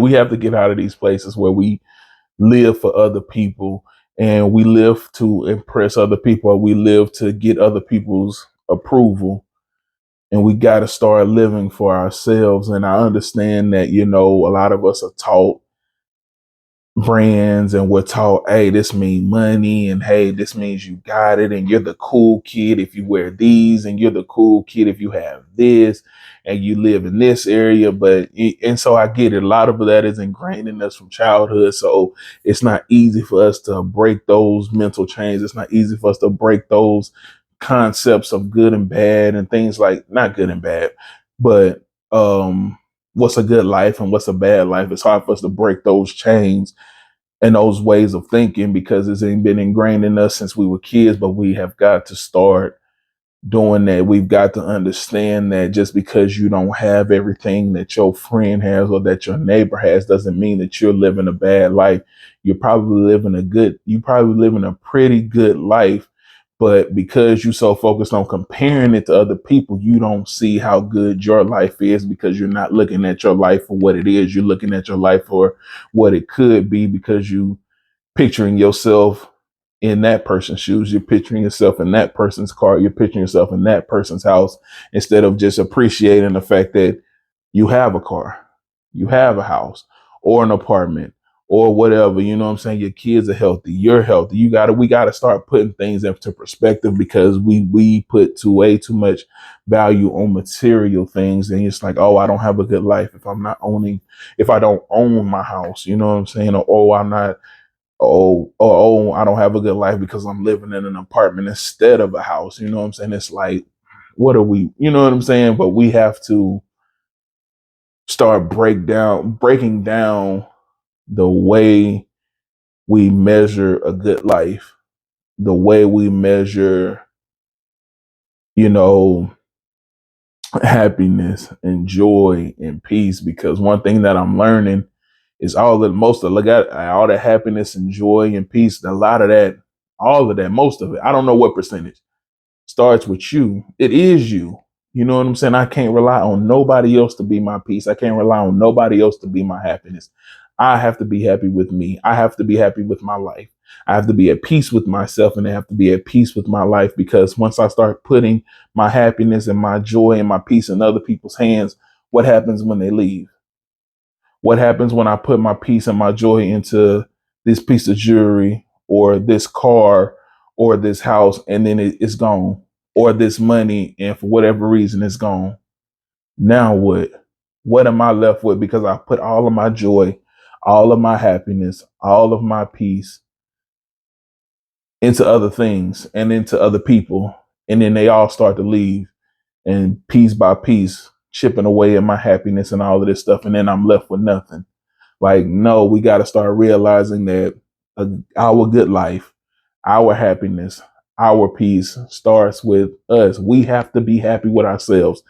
We have to get out of these places where we live for other people and we live to impress other people, or we live to get other people's approval. And we got to start living for ourselves. And I understand that, a lot of us are taught brands and we're taught, hey, this means money, and hey, this means you got it, and you're the cool kid if you wear these, and you're the cool kid if you have this, and you live in this area. And so I get it. A lot of that is ingrained in us from childhood. So it's not easy for us to break those mental chains. It's not easy for us to break those concepts of good and bad and things like, not good and bad, but what's a good life and what's a bad life. It's hard for us to break those chains and those ways of thinking because it's been ingrained in us since we were kids. But we have got to start doing that. We've got to understand that just because you don't have everything that your friend has or that your neighbor has doesn't mean that you're living a bad life. You probably living a pretty good life. But because you're so focused on comparing it to other people, you don't see how good your life is because you're not looking at your life for what it is. You're looking at your life for what it could be because you picturing yourself in that person's shoes. You're picturing yourself in that person's car. You're picturing yourself in that person's house instead of just appreciating the fact that you have a car, you have a house or an apartment or whatever. You know what I'm saying? Your kids are healthy. You're healthy. We got to start putting things into perspective because we put way too much value on material things. And it's like, oh, I don't have a good life if I don't own my house, you know what I'm saying? Or, oh, I'm not, I don't have a good life because I'm living in an apartment instead of a house. You know what I'm saying? It's like, what are we, you know what I'm saying? But we have to start breaking down the way we measure a good life, the way we measure, you know, happiness and joy and peace. Because one thing that I'm learning is all that happiness and joy and peace, a lot of that, all of that, most of it, I don't know what percentage starts with you. It is you. You know what I'm saying? I can't rely on nobody else to be my peace. I can't rely on nobody else to be my happiness. I have to be happy with me. I have to be happy with my life. I have to be at peace with myself and I have to be at peace with my life because once I start putting my happiness and my joy and my peace in other people's hands, what happens when they leave? What happens when I put my peace and my joy into this piece of jewelry or this car or this house and then it's gone, or this money and for whatever reason it's gone? Now what? What am I left with because I put all of my joy, all of my happiness, all of my peace into other things and into other people, and then they all start to leave, and piece by piece chipping away at my happiness and all of this stuff, and then I'm left with nothing. Like, no, we got to start realizing that our good life, our happiness, our peace starts with us. We have to be happy with ourselves.